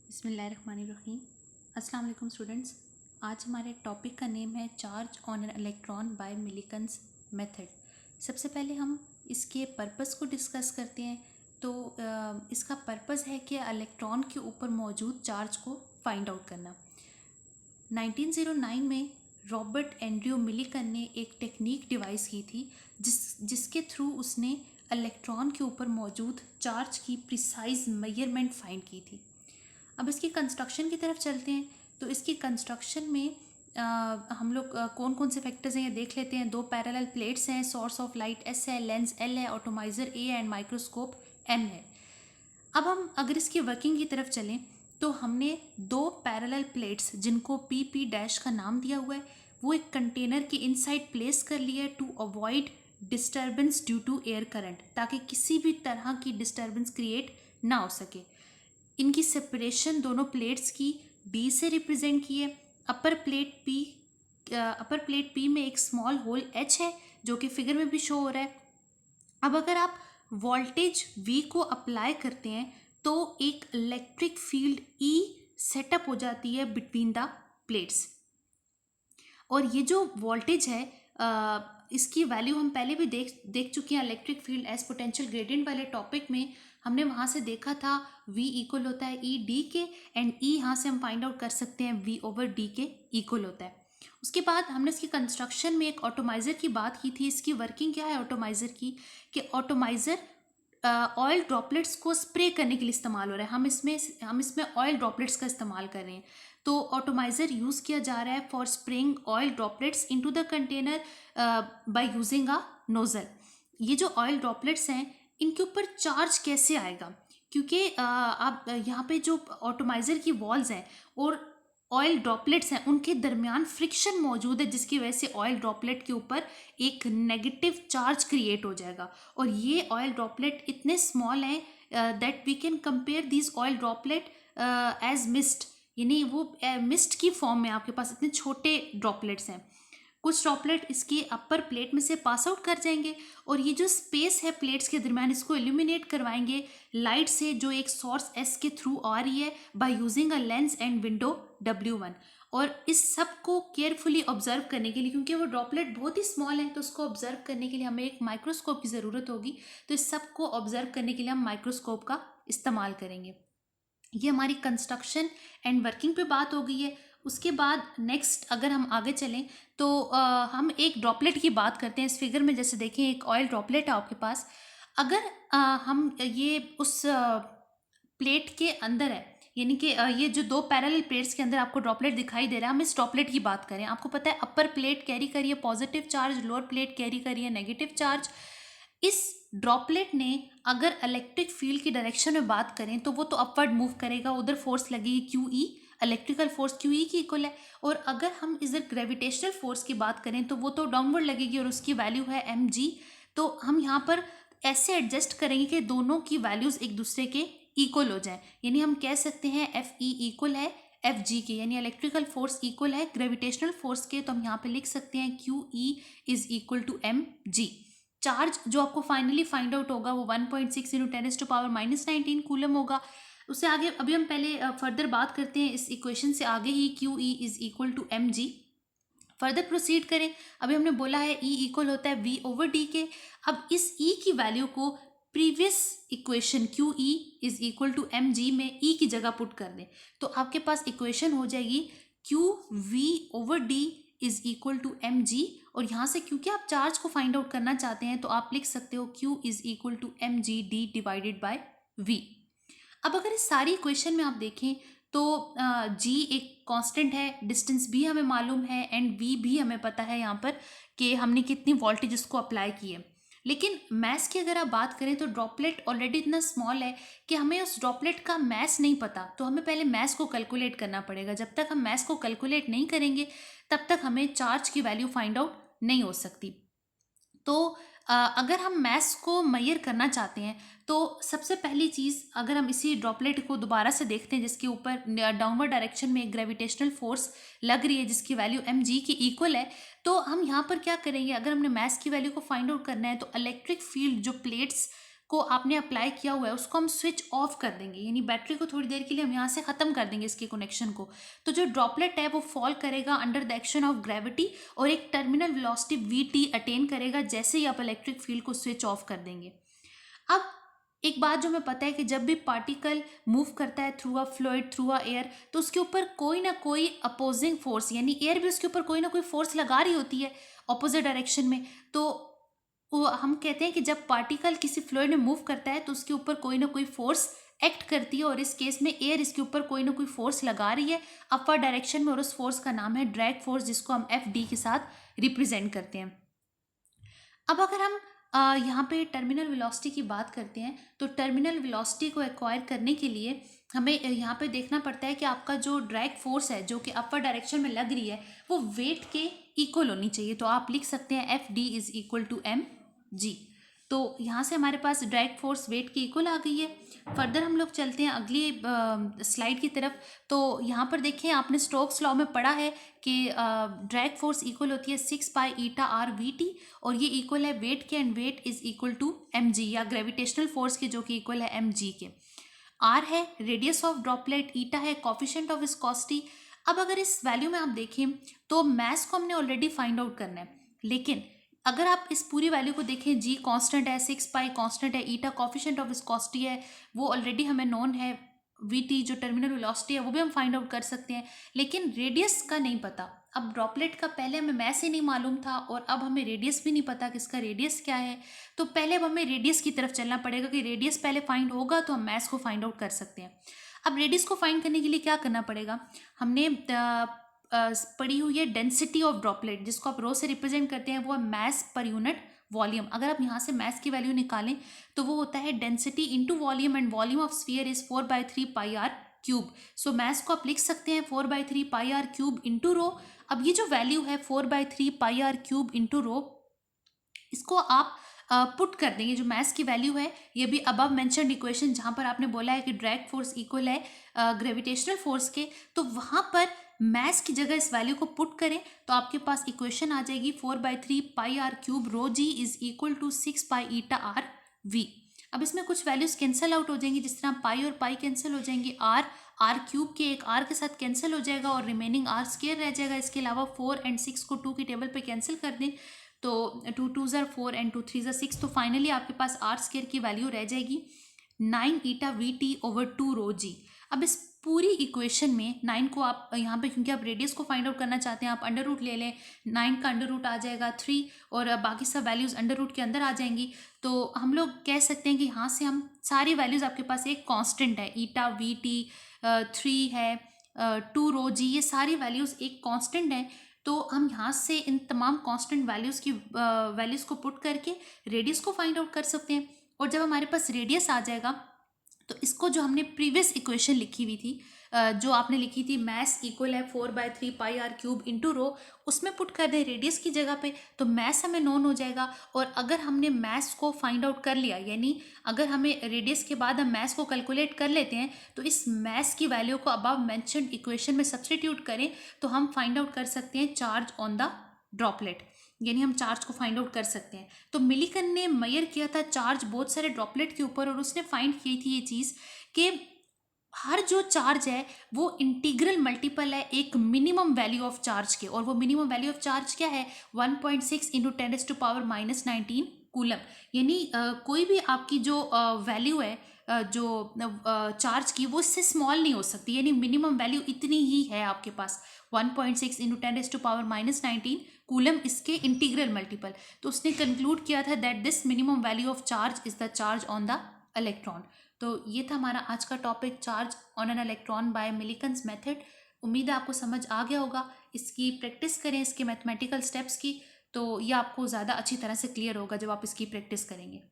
बिस्मिल्लाहिर्रहमानिर्रहीम। अस्सलाम वालेकुम स्टूडेंट्स। आज हमारे टॉपिक का नेम है charge on an electron by Millikan's method. सबसे पहले हम इसके पर्पस को डिस्कस करते हैं। तो इसका पर्पस है कि इलेक्ट्रॉन के ऊपर मौजूद चार्ज को फाइंड आउट करना। 1909 में रॉबर्ट एंड्रयू मिलीकन ने एक टेक्निक डिवाइस की थी जिसके थ्रू उसने इलेक्ट्रॉन के ऊपर मौजूद चार्ज की प्रिसाइज मेजरमेंट फाइंड की थी। अब इसकी कंस्ट्रक्शन की तरफ चलते हैं। तो इसकी कंस्ट्रक्शन में हम लोग कौन कौन से फैक्टर्स हैं ये देख लेते हैं। दो पैरेलल प्लेट्स हैं, सोर्स ऑफ लाइट एस है, लेंस एल है, atomizer A and microscope M है। अब हम अगर इसकी वर्किंग की तरफ चलें तो हमने दो पैरेलल प्लेट्स जिनको पी पी डैश का नाम दिया हुआ है वो एक कंटेनर के इनसाइड प्लेस कर लिया है to avoid disturbance due to air current, ताकि किसी भी तरह की डिस्टर्बेंस क्रिएट ना हो सके। इनकी सेपरेशन दोनों प्लेट्स की बी से रिप्रेजेंट की है। अपर प्लेट पी में एक स्मॉल होल एच है जो कि फिगर में भी शो हो रहा है। अब अगर आप वोल्टेज वी को अप्लाई करते हैं तो एक इलेक्ट्रिक फील्ड ई सेटअप हो जाती है बिटवीन द प्लेट्स। और ये जो वोल्टेज है इसकी वैल्यू हम पहले भी देख चुके हैं electric field as potential gradient वाले टॉपिक में। हमने वहाँ से देखा था V इक्वल होता है ई डी के, एंड E यहाँ से हम फाइंड आउट कर सकते हैं V ओवर डी के इक्वल होता है। उसके बाद हमने इसकी कंस्ट्रक्शन में एक ऑटोमाइज़र की बात की थी। इसकी वर्किंग क्या है ऑटोमाइज़र की, कि ऑटोमाइज़र ऑयल ड्रॉपलेट्स को स्प्रे करने के लिए इस्तेमाल हो रहा है। हम इसमें ऑयल ड्रॉपलेट्स का इस्तेमाल कर रहे हैं। तो ऑटोमाइज़र यूज़ किया जा रहा है for spraying oil droplets into the container by using a nozzle. ये जो ऑयल ड्रॉपलेट्स हैं इनके ऊपर चार्ज कैसे आएगा, क्योंकि आप यहाँ पे जो ऑटोमाइज़र की वॉल्स हैं और ऑयल ड्रॉपलेट्स हैं उनके दरमियान फ्रिक्शन मौजूद है, जिसकी वजह से ऑयल ड्रॉपलेट के ऊपर एक नेगेटिव चार्ज क्रिएट हो जाएगा। और ये ऑयल ड्रॉपलेट इतने स्मॉल हैं that we can compare this oil droplet as mist, यानी वो मिस्ट की फॉर्म में आपके पास इतने छोटे ड्रॉपलेट्स हैं। कुछ ड्रॉपलेट इसकी अपर प्लेट में से पास आउट कर जाएंगे और ये जो स्पेस है प्लेट्स के दरमियान इसको एल्यूमिनेट करवाएंगे लाइट से जो एक सोर्स एस के थ्रू आ रही है by using a lens and window W1। और इस सब को केयरफुली ऑब्जर्व करने के लिए, क्योंकि वो ड्रॉपलेट बहुत ही स्मॉल है तो उसको ऑब्जर्व करने के लिए हमें एक माइक्रोस्कोप की ज़रूरत होगी। तो इस सब को ऑब्जर्व करने के लिए हम माइक्रोस्कोप का इस्तेमाल करेंगे। ये हमारी कंस्ट्रक्शन एंड वर्किंग पे बात हो गई है। उसके बाद नेक्स्ट अगर हम आगे चलें तो हम एक ड्रॉपलेट की बात करते हैं। इस फिगर में जैसे देखें एक ऑयल ड्रॉपलेट है आपके पास। अगर हम ये उस प्लेट के अंदर है, यानी कि ये जो दो पैरेलल प्लेट्स के अंदर आपको ड्रॉपलेट दिखाई दे रहा है, हम इस ड्रॉपलेट की बात करें। आपको पता है अपर प्लेट कैरी करिए positive charge, lower plate carry करिए नेगेटिव चार्ज। इस ड्रॉपलेट ने अगर इलेक्ट्रिक फील्ड की डायरेक्शन में बात करें तो वो तो अपवर्ड मूव करेगा, उधर फोर्स लगेगी QE, इलेक्ट्रिकल फोर्स QE की इक्वल है। और अगर हम इधर ग्रेविटेशनल फोर्स की बात करें तो वो तो डाउनवर्ड लगेगी और उसकी वैल्यू है mg। तो हम यहाँ पर ऐसे एडजस्ट करेंगे कि दोनों की वैल्यूज़ एक दूसरे के इक्वल हो जाए, यानी हम कह सकते हैं FE इक्वल है FG के, यानी इलेक्ट्रिकल फोर्स इक्वल है ग्रेविटेशनल फोर्स के। तो हम यहाँ पे लिख सकते हैं QE is equal to mg। Charge जो आपको फाइनली फाइंड आउट होगा वो 1.6 × 10⁻⁻19 कूलम होगा। उससे आगे अभी हम पहले फर्दर बात करते हैं इस इक्वेशन से आगे ही, QE is equal to mg। Further proceed करें। अभी हमने बोला है E इक्वल होता है V ओवर डी के। अब इस E की वैल्यू को previous equation QE is equal to mg में E की जगह पुट कर दें तो आपके पास इक्वेशन हो जाएगी QV over D is equal to mg। और यहाँ से क्योंकि आप चार्ज को फाइंड आउट करना चाहते हैं तो आप लिख सकते हो Q is equal to mg d divided by V। अब अगर इस सारी इक्वेशन में आप देखें तो G एक कांस्टेंट है, डिस्टेंस भी हमें मालूम है एंड V भी हमें पता है यहाँ पर कि हमने कितनी वोल्टेज उसको अप्लाई की है। लेकिन मैस की अगर आप बात करें तो ड्रॉपलेट ऑलरेडी इतना स्मॉल है कि हमें उस ड्रॉपलेट का मैस नहीं पता, तो हमें पहले मैस को कैलकुलेट करना पड़ेगा। जब तक हम मैस को कैलकुलेट नहीं करेंगे तब तक हमें चार्ज की वैल्यू फाइंड आउट नहीं हो सकती। तो अगर हम मैस को मेजर करना चाहते हैं तो सबसे पहली चीज़, अगर हम इसी ड्रॉपलेट को दोबारा से देखते हैं जिसके ऊपर डाउनवर्ड डायरेक्शन में एक ग्रेविटेशनल फोर्स लग रही है जिसकी वैल्यू mg की इक्वल है, तो हम यहाँ पर क्या करेंगे, अगर हमने मैस की वैल्यू को फाइंड आउट करना है तो इलेक्ट्रिक फील्ड जो प्लेट्स को आपने अप्लाई किया हुआ है उसको हम स्विच ऑफ कर देंगे, यानी बैटरी को थोड़ी देर के लिए हम यहाँ से ख़त्म कर देंगे इसके कनेक्शन को, तो जो ड्रॉपलेट है वो फॉल करेगा under the action of gravity और एक टर्मिनल वेलोसिटी वी अटेन करेगा जैसे ही आप इलेक्ट्रिक फील्ड को स्विच ऑफ कर देंगे। अब एक बात जो हमें पता है कि जब भी पार्टिकल मूव करता है through a fluid, through a air, तो उसके ऊपर कोई ना कोई अपोजिंग फोर्स, यानी एयर भी उसके ऊपर कोई ना कोई फोर्स लगा रही होती है ऑपोजिट डायरेक्शन में। तो वो हम कहते हैं कि जब पार्टिकल किसी फ्लूइड में मूव करता है तो उसके ऊपर कोई ना कोई फोर्स एक्ट करती है, और इस केस में एयर इसके ऊपर कोई ना कोई फोर्स लगा रही है अपवर्ड डायरेक्शन में, और उस फोर्स का नाम है ड्रैग फोर्स, जिसको हम एफ डी के साथ रिप्रेजेंट करते हैं। अब अगर हम यहाँ पे टर्मिनल वेलोसिटी की बात करते हैं, तो टर्मिनल वेलोसिटी को एक्वायर करने के लिए हमें यहाँ पे देखना पड़ता है कि आपका जो ड्रैग फोर्स है जो कि अपर डायरेक्शन में लग रही है वो वेट के इक्वल होनी चाहिए। तो आप लिख सकते हैं F D is equal to M G. तो यहाँ से हमारे पास ड्रैग फोर्स वेट की इक्वल आ गई है। फर्दर हम लोग चलते हैं अगली स्लाइड की तरफ। तो यहाँ पर देखें, आपने स्टोक्स लॉ में पढ़ा है कि ड्रैग फोर्स इक्वल होती है 6 pi eta are V T, और ये इक्वल है वेट के, and weight is equal to M G, या ग्रेविटेशनल फोर्स के, जो कि इक्वल है एम जी के। आर है रेडियस ऑफ ड्रॉपलेट, ईटा है कोफिशिएंट ऑफ विस्कोसिटी। अब अगर इस वैल्यू में आप देखें तो मैस को हमने ऑलरेडी फाइंड आउट करना है, लेकिन अगर आप इस पूरी वैल्यू को देखें, जी कांस्टेंट है, 6 पाई कांस्टेंट है, ईटा कोफिशिएंट ऑफ विस्कोसिटी है, वो ऑलरेडी हमें नोन है, वी टी जो टर्मिनल वेलोसिटी है वो भी हम फाइंड आउट कर सकते हैं, लेकिन रेडियस का नहीं पता। अब ड्रॉपलेट का पहले हमें मैस ही नहीं मालूम था, और अब हमें रेडियस भी नहीं पता कि इसका रेडियस क्या है। तो पहले अब हमें रेडियस की तरफ चलना पड़ेगा कि रेडियस पहले फाइंड होगा तो हम मैस को फाइंड आउट कर सकते हैं। अब रेडियस को फाइंड करने के लिए क्या करना पड़ेगा, हमने पढ़ी हुई है डेंसिटी ऑफ ड्रॉपलेट, जिसको आप रो से रिप्रेजेंट करते हैं, वो है मैस पर यूनिट वॉल्यूम। अगर आप यहाँ से मैस की वैल्यू निकालें तो वो होता है density into volume, and volume of sphere is 4/3 pi are cube. So mass को आप लिख सकते हैं 4/3 pi are cube into rho. अब ये जो वैल्यू है 4/3 pi are cube into rho, इसको आप पुट कर देंगे, जो मैस की वैल्यू है, ये भी अबव मेंशन्ड इक्वेशन जहाँ पर आपने बोला है कि ड्रैग फोर्स इक्वल है ग्रेविटेशनल फोर्स के, तो वहाँ पर मैस की जगह इस वैल्यू को पुट करें तो आपके पास इक्वेशन आ जाएगी 4/3 pi are cube rho g is equal to 6 pi eta are v. अब इसमें कुछ वैल्यूज कैंसिल आउट हो जाएंगी, जिस तरह पाई और पाई कैंसिल हो जाएंगी, आर क्यूब के एक आर के साथ कैंसिल हो जाएगा और रिमेनिंग आर स्क्वायर रह जाएगा। इसके अलावा 4 एंड 6 को 2 की टेबल पे कैंसिल कर दें तो 2 2 ज़र 4 एंड 2 3 ज़र 6, तो फाइनली आपके पास आर स्क्वायर की वैल्यू रह जाएगी 9 ईटा वी टी ओवर 2 रो जी। अब इस पूरी इक्वेशन में 9 को आप यहाँ पे, क्योंकि आप रेडियस को फाइंड आउट करना चाहते हैं, आप अंडर रूट ले लें, 9 का अंडर रूट आ जाएगा 3, और बाकी सब वैल्यूज़ अंडर रूट के अंदर आ जाएंगी। तो हम लोग कह सकते हैं कि यहाँ से हम सारी वैल्यूज़, आपके पास एक कांस्टेंट है ईटा वी टी, 3 है, 2 रो जी, ये सारी वैल्यूज़ एक कांस्टेंट है। तो हम यहाँ से इन तमाम कांस्टेंट वैल्यूज़ की वैल्यूज़ को पुट करके रेडियस को फाइंड आउट कर सकते हैं। और जब हमारे पास रेडियस आ जाएगा तो इसको, जो हमने प्रीवियस इक्वेशन लिखी हुई थी, जो आपने लिखी थी मैस इक्वल है 4/3 पाई आर क्यूब इंटू रो, उसमें पुट कर दें रेडियस की जगह पे, तो मैस हमें नोन हो जाएगा। और अगर हमने मैस को फाइंड आउट कर लिया, यानी अगर हमें रेडियस के बाद हम मैस को कैलकुलेट कर लेते हैं, तो इस मैस की वैल्यू को अबव मेंशन्ड इक्वेशन में सब्सटीट्यूट करें तो हम फाइंड आउट कर सकते हैं चार्ज ऑन द ड्रॉपलेट, यानी हम चार्ज को फाइंड आउट कर सकते हैं। तो मिलीकन ने मेजर किया था चार्ज बहुत सारे ड्रॉपलेट के ऊपर, और उसने फाइंड की थी ये चीज़ कि हर जो चार्ज है वो इंटीग्रल मल्टीपल है एक मिनिमम वैल्यू ऑफ चार्ज के, और वो मिनिमम वैल्यू ऑफ चार्ज क्या है, 1.6 इंटू 10⁻⁻19 कूलम। यानी कोई भी आपकी जो वैल्यू है जो चार्ज की, वो इससे स्मॉल नहीं हो सकती, यानी मिनिमम वैल्यू इतनी ही है आपके पास, 1.6 इंटू 10⁻⁻19 कूलम इसके इंटीग्रल मल्टीपल। तो उसने कंक्लूड किया था that this minimum value of charge is the charge on the electron. तो ये था हमारा आज का topic, charge on an electron by Millikan's method. उम्मीद है आपको समझ आ गया होगा। इसकी प्रैक्टिस करें, इसके मैथमेटिकल स्टेप्स की, तो ये आपको ज़्यादा अच्छी तरह से क्लियर होगा जब आप इसकी प्रैक्टिस करेंगे।